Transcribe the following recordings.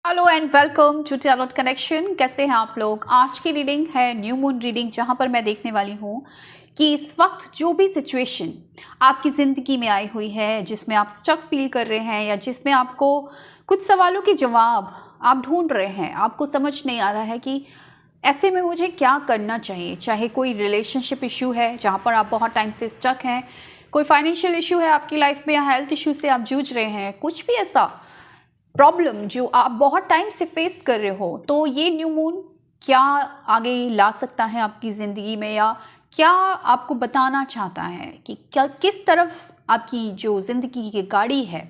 Hello and welcome to tarot connection. कैसे हैं आप लोग। आज की रीडिंग है न्यू मून रीडिंग, जहां पर मैं देखने वाली हूं कि इस वक्त जो भी सिचुएशन आपकी ज़िंदगी में आई हुई है, जिसमें आप स्टक फील कर रहे हैं या जिसमें आपको कुछ सवालों के जवाब आप ढूंढ रहे हैं, आपको समझ नहीं आ रहा है कि ऐसे में मुझे क्या करना चाहिए। चाहे कोई रिलेशनशिप इशू है जहाँ पर आप बहुत टाइम से स्टक हैं, कोई फाइनेंशियल इशू है आपकी लाइफ में, या हेल्थ इशू से आप जूझ रहे हैं, कुछ भी ऐसा प्रॉब्लम जो आप बहुत टाइम से फेस कर रहे हो, तो ये न्यू मून क्या आगे ला सकता है आपकी ज़िंदगी में, या क्या आपको बताना चाहता है कि क्या किस तरफ आपकी जो ज़िंदगी की गाड़ी है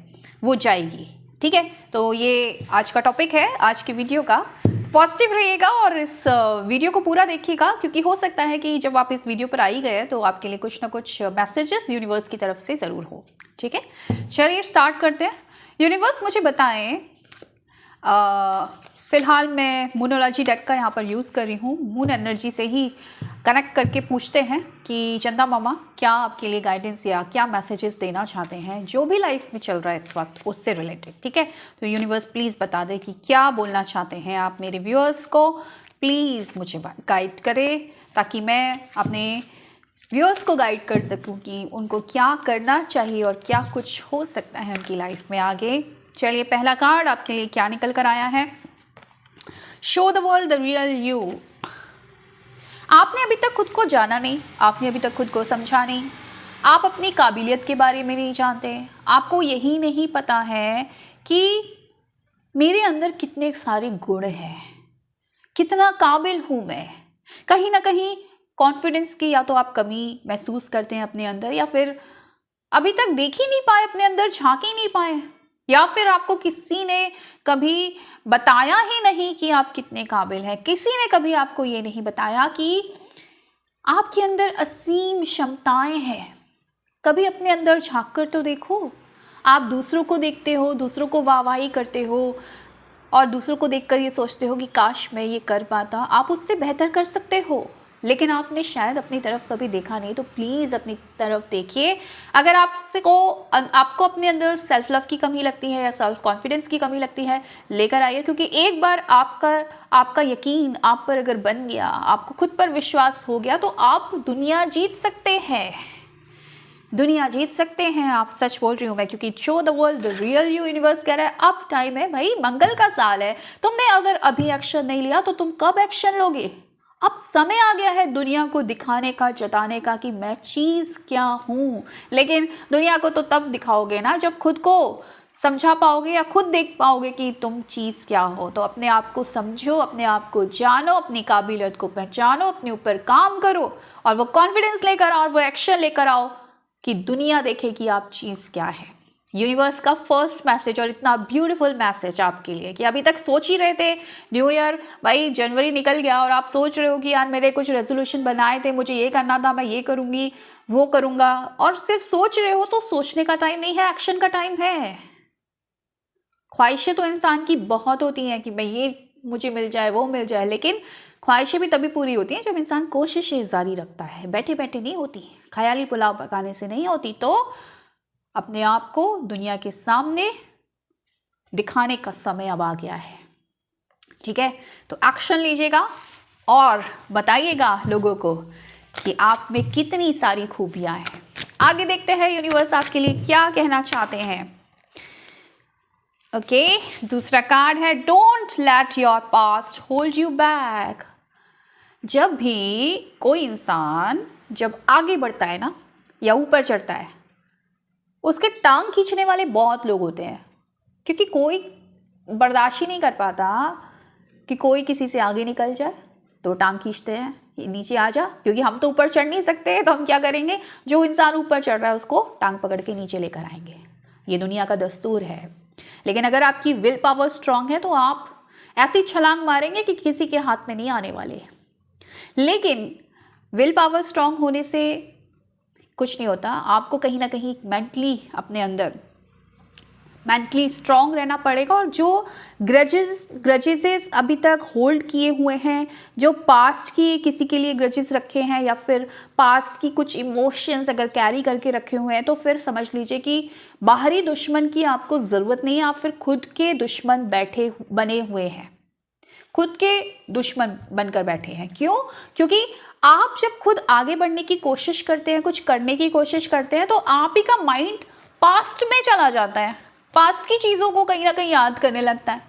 वो जाएगी। ठीक है, तो ये आज का टॉपिक है आज की वीडियो का। पॉजिटिव रहिएगा और इस वीडियो को पूरा देखिएगा, क्योंकि हो सकता है कि जब आप इस वीडियो पर आई गए तो आपके लिए कुछ ना कुछ मैसेजेस यूनिवर्स की तरफ से ज़रूर हो। ठीक है, चलिए स्टार्ट करते हैं। यूनिवर्स मुझे बताएं, फ़िलहाल मैं मूनोलॉजी डेक का यहाँ पर यूज़ कर रही हूँ। मून एनर्जी से ही कनेक्ट करके पूछते हैं कि चंदा मामा क्या आपके लिए गाइडेंस या क्या मैसेजेस देना चाहते हैं जो भी लाइफ में चल रहा है इस वक्त उससे रिलेटेड। ठीक है, तो यूनिवर्स प्लीज़ बता दें कि क्या बोलना चाहते हैं आप मेरे व्यूअर्स को। प्लीज़ मुझे गाइड करें ताकि मैं अपने व्यूअर्स को गाइड कर सकूं कि उनको क्या करना चाहिए और क्या कुछ हो सकता है उनकी लाइफ में आगे। चलिए, पहला कार्ड आपके लिए क्या निकल कर आया है। Show the world the real you. आपने अभी तक खुद को जाना नहीं, आपने अभी तक खुद को समझा नहीं, आप अपनी काबिलियत के बारे में नहीं जानते, आपको यही नहीं पता है कि मेरे अंदर कितने सारे गुण हैं, कितना काबिल हूँ मैं। कहीं ना कहीं कॉन्फिडेंस की या तो आप कमी महसूस करते हैं अपने अंदर, या फिर अभी तक देख ही नहीं पाए अपने अंदर, झांक ही नहीं पाए, या फिर आपको किसी ने कभी बताया ही नहीं कि आप कितने काबिल हैं। किसी ने कभी आपको ये नहीं बताया कि आपके अंदर असीम क्षमताएं हैं। कभी अपने अंदर झांक कर तो देखो। आप दूसरों को देखते हो, दूसरों को वाहवाही करते हो और दूसरों को देखकर ये सोचते हो कि काश मैं ये कर पाता। आप उससे बेहतर कर सकते हो, लेकिन आपने शायद अपनी तरफ कभी देखा नहीं। तो प्लीज़ अपनी तरफ देखिए। अगर आपको अपने अंदर सेल्फ लव की कमी लगती है या सेल्फ कॉन्फिडेंस की कमी लगती है, लेकर आइए, क्योंकि एक बार आपका यकीन आप पर अगर बन गया, आपको खुद पर विश्वास हो गया, तो आप दुनिया जीत सकते हैं। दुनिया जीत सकते हैं आप। सच बोल रही हूँ मैं, क्योंकि show the world the real you. Universe कह रहा है अब टाइम है भाई, मंगल का साल है। तुमने अगर अभी एक्शन नहीं लिया तो तुम कब एक्शन लोगे। अब समय आ गया है दुनिया को दिखाने का, जताने का कि मैं चीज़ क्या हूँ। लेकिन दुनिया को तो तब दिखाओगे ना जब खुद को समझा पाओगे या खुद देख पाओगे कि तुम चीज़ क्या हो। तो अपने आप को समझो, अपने आप को जानो, अपनी काबिलियत को पहचानो, अपने ऊपर काम करो और वो कॉन्फिडेंस लेकर आओ और वो एक्शन लेकर आओ कि दुनिया देखे कि आप चीज़ क्या है। यूनिवर्स का फर्स्ट मैसेज, और इतना ब्यूटीफुल मैसेज आपके लिए कि अभी तक सोच ही रहे थे न्यू ईयर, भाई जनवरी निकल गया और आप सोच रहे हो कि यार मेरे कुछ रेजोल्यूशन बनाए थे, मुझे ये करना था, मैं ये करूँगी वो करूँगा, और सिर्फ सोच रहे हो। तो सोचने का टाइम नहीं है, एक्शन का टाइम है। ख्वाहिशें तो इंसान की बहुत होती हैं कि भाई ये मुझे मिल जाए, वो मिल जाए, लेकिन ख्वाहिशें भी तभी पूरी होती हैं जब इंसान कोशिशें जारी रखता है। बैठे बैठे नहीं होती, ख्याली पुलाव पकाने से नहीं होती। तो अपने आप को दुनिया के सामने दिखाने का समय अब आ गया है। ठीक है, तो एक्शन लीजिएगा और बताइएगा लोगों को कि आप में कितनी सारी खूबियां हैं। आगे देखते हैं यूनिवर्स आपके लिए क्या कहना चाहते हैं। ओके, दूसरा कार्ड है don't let your past hold you back. जब भी कोई इंसान जब आगे बढ़ता है ना या ऊपर चढ़ता है, उसके टांग खींचने वाले बहुत लोग होते हैं, क्योंकि कोई बर्दाश्त ही नहीं कर पाता कि कोई किसी से आगे निकल जाए, तो टांग खींचते हैं नीचे आ जा, क्योंकि हम तो ऊपर चढ़ नहीं सकते। तो हम क्या करेंगे, जो इंसान ऊपर चढ़ रहा है उसको टांग पकड़ के नीचे लेकर आएंगे। ये दुनिया का दस्तूर है। लेकिन अगर आपकी विल पावर स्ट्रांग है तो आप ऐसी छलांग मारेंगे कि किसी के हाथ में नहीं आने वाले। लेकिन विल पावर स्ट्रांग होने से कुछ नहीं होता, आपको कहीं ना कहीं मेंटली अपने अंदर मेंटली स्ट्रांग रहना पड़ेगा, और जो ग्रजेस अभी तक होल्ड किए हुए हैं, जो पास्ट की किसी के लिए ग्रजेस रखे हैं या फिर पास्ट की कुछ इमोशंस अगर कैरी करके रखे हुए हैं, तो फिर समझ लीजिए कि बाहरी दुश्मन की आपको ज़रूरत नहीं है, आप फिर खुद के दुश्मन बने हुए हैं, खुद के दुश्मन बनकर बैठे हैं। क्यों? क्योंकि आप जब खुद आगे बढ़ने की कोशिश करते हैं, कुछ करने की कोशिश करते हैं, तो आप ही का माइंड पास्ट में चला जाता है, पास्ट की चीज़ों को कहीं ना कहीं याद करने लगता है।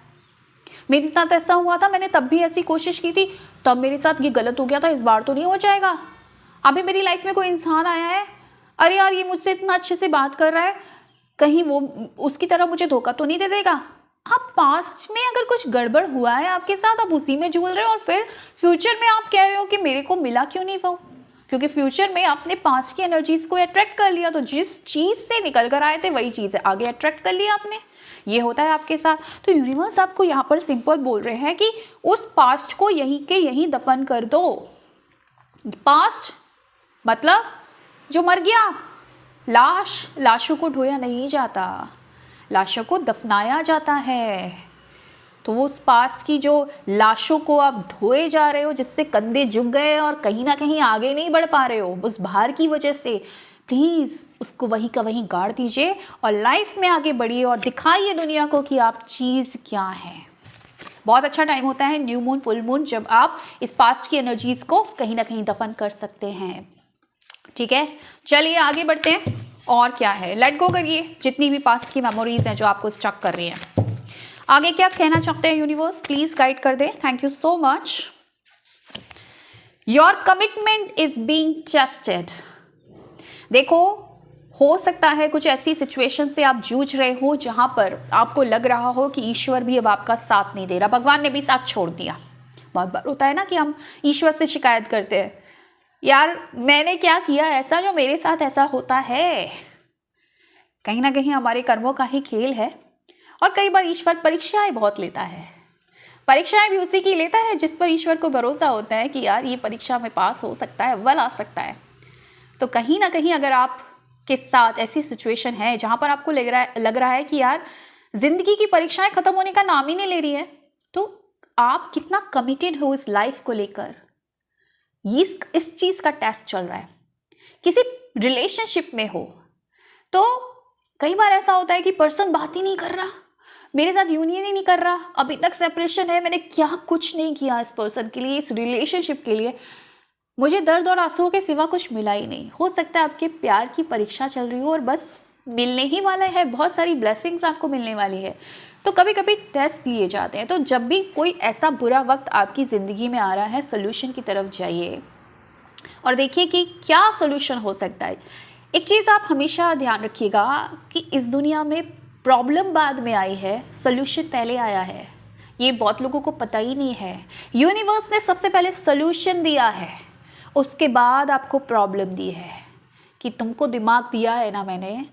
मेरे साथ ऐसा हुआ था, मैंने तब भी ऐसी कोशिश की थी, तब मेरे साथ ये गलत हो गया था, इस बार तो नहीं हो जाएगा। अभी मेरी लाइफ में कोई इंसान आया है, अरे यार ये मुझसे इतना अच्छे से बात कर रहा है, कहीं वो उसकी तरह मुझे धोखा तो नहीं दे देगा। आप पास्ट में अगर कुछ गड़बड़ हुआ है आपके साथ, आप उसी में झूल रहे हो, और फिर फ्यूचर में आप कह रहे हो कि मेरे को मिला क्यों नहीं वो, क्योंकि फ्यूचर में आपने पास्ट की एनर्जीज को अट्रैक्ट कर लिया, तो जिस चीज़ से निकल कर आए थे वही चीज़ है आगे अट्रैक्ट कर लिया आपने। ये होता है आपके साथ। तो यूनिवर्स आपको यहाँ पर सिंपल बोल रहे हैं कि उस पास्ट को यहीं के यहीं दफन कर दो। पास्ट मतलब जो मर गया, लाशों को ढोया नहीं जाता, लाशों को दफनाया जाता है। तो वो उस पास्ट की जो लाशों को आप ढोए जा रहे हो, जिससे कंधे झुक गए और कहीं ना कहीं आगे नहीं बढ़ पा रहे हो उस भार की वजह से, प्लीज़ उसको वहीं का वहीं गाड़ दीजिए और लाइफ में आगे बढ़िए और दिखाइए दुनिया को कि आप चीज़ क्या है। बहुत अच्छा टाइम होता है न्यू मून, फुल मून, जब आप इस पास्ट की एनर्जीज को कहीं ना कहीं दफन कर सकते हैं। ठीक है, चलिए आगे बढ़ते हैं। और क्या है, लेट गो करिए जितनी भी पास्ट की मेमोरीज हैं जो आपको स्टक कर रही हैं। आगे क्या कहना चाहते हैं यूनिवर्स, प्लीज गाइड कर दे। Thank you so much. Your commitment is being tested. देखो, हो सकता है कुछ ऐसी सिचुएशन से आप जूझ रहे हो जहां पर आपको लग रहा हो कि ईश्वर भी अब आपका साथ नहीं दे रहा, भगवान ने भी साथ छोड़ दिया। बहुत बार होता है ना कि हम ईश्वर से शिकायत करते हैं, यार मैंने क्या किया ऐसा जो मेरे साथ ऐसा होता है। कहीं ना कहीं हमारे कर्मों का ही खेल है। और कई बार ईश्वर परीक्षाएं बहुत लेता है, परीक्षाएं भी उसी की लेता है जिस पर ईश्वर को भरोसा होता है कि यार ये परीक्षा में पास हो सकता है, अव्वल आ सकता है। तो कहीं ना कहीं अगर आप के साथ ऐसी सिचुएशन है जहां पर आपको लग रहा है कि यार जिंदगी की परीक्षाएं खत्म होने का नाम ही नहीं ले रही है, तो आप कितना कमिटेड हो इस लाइफ को लेकर, इस चीज का टेस्ट चल रहा है। किसी रिलेशनशिप में हो तो कई बार ऐसा होता है कि पर्सन बात ही नहीं कर रहा, मेरे साथ यूनियन ही नहीं कर रहा, अभी तक सेपरेशन है, मैंने क्या कुछ नहीं किया इस पर्सन के लिए, इस रिलेशनशिप के लिए, मुझे दर्द और आंसुओं के सिवा कुछ मिला ही नहीं। हो सकता है आपके प्यार की परीक्षा चल रही हो और बस मिलने ही वाला है, बहुत सारी ब्लेसिंग्स आपको मिलने वाली है। तो कभी कभी टेस्ट लिए जाते हैं। तो जब भी कोई ऐसा बुरा वक्त आपकी ज़िंदगी में आ रहा है, सोल्यूशन की तरफ जाइए और देखिए कि क्या सोल्यूशन हो सकता है। एक चीज़ आप हमेशा ध्यान रखिएगा कि इस दुनिया में प्रॉब्लम बाद में आई है, सोल्यूशन पहले आया है। ये बहुत लोगों को पता ही नहीं है। यूनिवर्स ने सबसे पहले सोल्यूशन दिया है, उसके बाद आपको प्रॉब्लम दी है। कि तुमको दिमाग दिया है ना मैंने,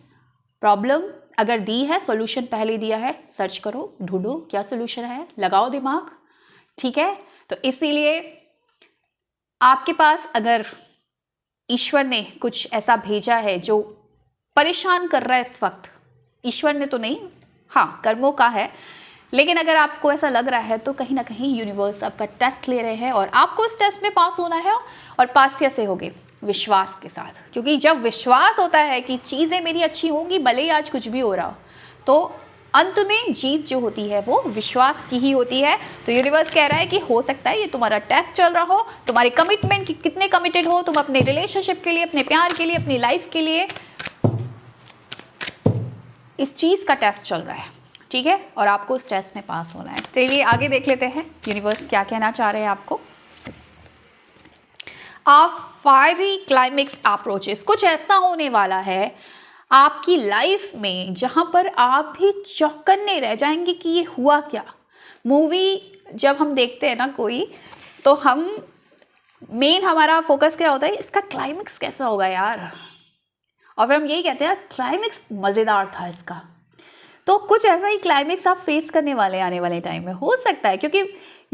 प्रॉब्लम अगर दी है, सोल्यूशन पहले दिया है, सर्च करो, ढूंढो क्या सोल्यूशन है, लगाओ दिमाग। ठीक है, तो इसीलिए आपके पास अगर ईश्वर ने कुछ ऐसा भेजा है जो परेशान कर रहा है इस वक्त, ईश्वर ने तो नहीं, हाँ कर्मों का है, लेकिन अगर आपको ऐसा लग रहा है तो कहीं ना कहीं यूनिवर्स आपका टेस्ट ले रहे हैं और आपको इस टेस्ट में पास होना है। और पास कैसे होगे? विश्वास के साथ। क्योंकि जब विश्वास होता है कि चीज़ें मेरी अच्छी होंगी, भले ही आज कुछ भी हो रहा हो, तो अंत में जीत जो होती है वो विश्वास की ही होती है। तो यूनिवर्स कह रहा है कि हो सकता है ये तुम्हारा टेस्ट चल रहा हो, तुम्हारे कमिटमेंट की कितने कमिटेड हो तुम अपने रिलेशनशिप के लिए, अपने प्यार के लिए, अपनी लाइफ के लिए, इस चीज़ का टेस्ट चल रहा है। ठीक है, और आपको इस टेस्ट में पास होना है। चलिए आगे देख लेते हैं यूनिवर्स क्या कहना चाह रहे हैं आपको। आप फायरी क्लाइमेक्स अप्रोचेस, कुछ ऐसा होने वाला है आपकी लाइफ में जहां पर आप भी चौकन्ने रह जाएंगे कि ये हुआ क्या। मूवी जब हम देखते हैं ना कोई, तो हम मेन हमारा फोकस क्या होता है, इसका क्लाइमेक्स कैसा होगा यार, और फिर हम यही कहते हैं क्लाइमेक्स मज़ेदार था इसका। तो कुछ ऐसा ही क्लाइमेक्स आप फेस करने वाले आने वाले टाइम में हो सकता है। क्योंकि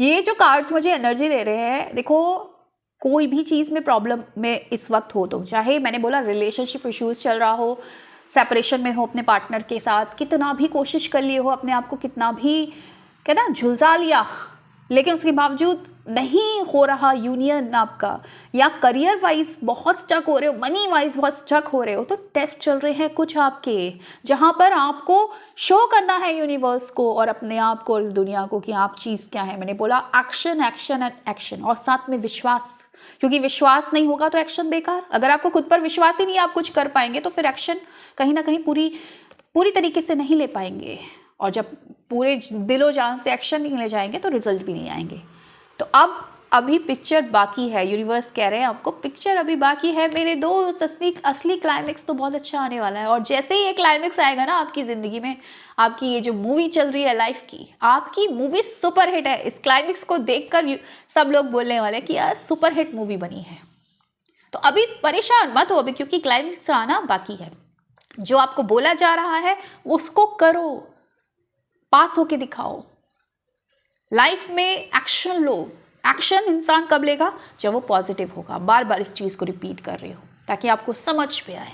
ये जो कार्ड्स मुझे एनर्जी दे रहे हैं, देखो कोई भी चीज़ में प्रॉब्लम में इस वक्त हो, तो चाहे मैंने बोला रिलेशनशिप इश्यूज चल रहा हो, सेपरेशन में हो अपने पार्टनर के साथ, कितना भी कोशिश कर लिए हो, अपने आप को कितना भी कहना झुलसा लिया, लेकिन उसके बावजूद नहीं हो रहा यूनियन आपका, या करियर वाइज बहुत स्टक हो रहे हो, मनी वाइज बहुत स्टक हो रहे हो, तो टेस्ट चल रहे हैं कुछ आपके, जहां पर आपको शो करना है यूनिवर्स को और अपने आप को और इस दुनिया को कि आप चीज़ क्या है। मैंने बोला एक्शन एक्शन एंड एक्शन, और साथ में विश्वास, क्योंकि विश्वास नहीं होगा तो एक्शन बेकार। अगर आपको खुद पर विश्वास ही नहीं आप कुछ कर पाएंगे तो फिर एक्शन कहीं ना कहीं पूरी तरीके से नहीं ले पाएंगे, और जब पूरे दिलो जान से एक्शन नहीं ले जाएंगे तो रिजल्ट भी नहीं आएंगे। तो अभी पिक्चर बाकी है, यूनिवर्स कह रहे हैं आपको पिक्चर अभी बाकी है मेरे दोस्त, असली क्लाइमेक्स तो बहुत अच्छा आने वाला है। और जैसे ही ये क्लाइमेक्स आएगा ना आपकी ज़िंदगी में, आपकी ये जो मूवी चल रही है लाइफ की, आपकी मूवी सुपर हिट है। इस क्लाइमेक्स को देखकर सब लोग बोलने वाले कि यार सुपर हिट मूवी बनी है। तो अभी परेशान मत हो अभी, क्योंकि क्लाइमेक्स आना बाकी है। जो आपको बोला जा रहा है उसको करो, पास होके दिखाओ, लाइफ में एक्शन लो। एक्शन इंसान कब लेगा? जब वो पॉजिटिव होगा। बार बार इस चीज़ को रिपीट कर रही हो ताकि आपको समझ में आए।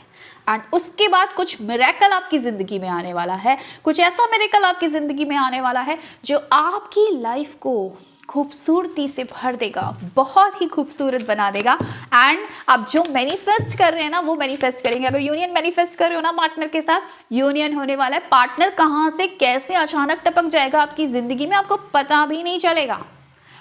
एंड उसके बाद कुछ मिरेकल आपकी ज़िंदगी में आने वाला है, कुछ ऐसा मिरेकल आपकी ज़िंदगी में आने वाला है जो आपकी लाइफ को खूबसूरती से भर देगा, बहुत ही खूबसूरत बना देगा। एंड आप जो मैनिफेस्ट कर रहे हैं ना वो मैनिफेस्ट करेंगे। अगर यूनियन मैनिफेस्ट कर रहे हो ना पार्टनर के साथ, यूनियन होने वाला है। पार्टनर कहाँ से कैसे अचानक टपक जाएगा आपकी ज़िंदगी में आपको पता भी नहीं चलेगा।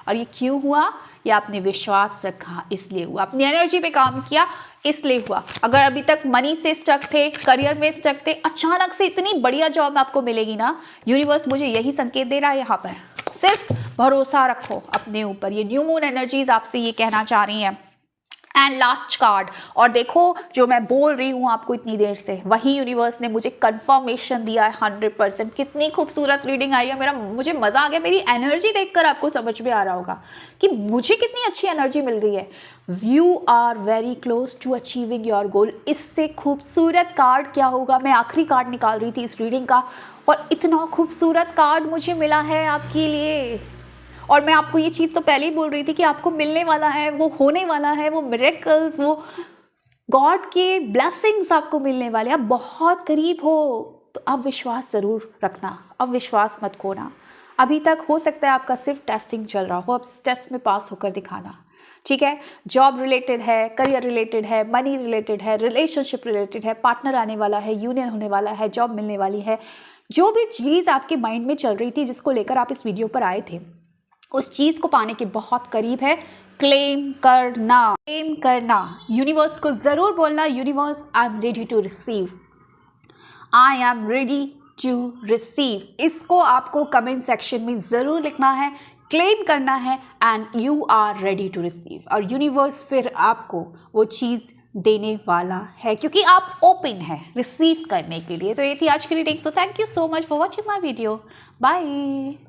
और ये क्यों हुआ? ये आपने विश्वास रखा इसलिए हुआ, अपनी एनर्जी पे काम किया इसलिए हुआ। अगर अभी तक मनी से स्टक थे, करियर में स्टक थे, अचानक से इतनी बढ़िया जॉब आपको मिलेगी ना, यूनिवर्स मुझे यही संकेत दे रहा है यहाँ पर, सिर्फ भरोसा रखो अपने ऊपर। ये न्यू मून एनर्जीज आपसे ये कहना चाह रही हैं। एंड लास्ट कार्ड, और देखो जो मैं बोल रही हूँ आपको इतनी देर से, वही यूनिवर्स ने मुझे कंफर्मेशन दिया है 100%। कितनी खूबसूरत रीडिंग आई है। मुझे मज़ा आ गया। मेरी एनर्जी देखकर आपको समझ में आ रहा होगा कि मुझे कितनी अच्छी एनर्जी मिल गई है। You are very close to achieving your goal. इससे खूबसूरत कार्ड क्या होगा? मैं आखिरी कार्ड निकाल रही थी इस रीडिंग का, और इतना खूबसूरत कार्ड मुझे मिला है आपके लिए। और मैं आपको ये चीज़ तो पहले ही बोल रही थी कि आपको मिलने वाला है, वो होने वाला है, वो मिरेकल्स, वो गॉड के ब्लेसिंग्स आपको मिलने वाले। आप बहुत करीब हो, तो अब विश्वास ज़रूर रखना, अब विश्वास मत खोना। अभी तक हो सकता है आपका सिर्फ टेस्टिंग चल रहा हो, अब टेस्ट में पास होकर दिखाना, ठीक है? जॉब रिलेटेड है, करियर रिलेटेड है, मनी रिलेटेड है, रिलेशनशिप रिलेटेड है, पार्टनर आने वाला है, यूनियन होने वाला है, जॉब मिलने वाली है। जो भी चीज़ आपके माइंड में चल रही थी, जिसको लेकर आप इस वीडियो पर आए थे, उस चीज़ को पाने के बहुत करीब है। क्लेम करना, यूनिवर्स को ज़रूर बोलना, universe I am ready to receive, I am ready to receive. इसको आपको कमेंट सेक्शन में ज़रूर लिखना है, क्लेम करना है, and you are ready to receive. और यूनिवर्स फिर आपको वो चीज़ देने वाला है, क्योंकि आप ओपन है रिसीव करने के लिए। तो ये थी आज की reading. So thank you so much for watching my video. Bye.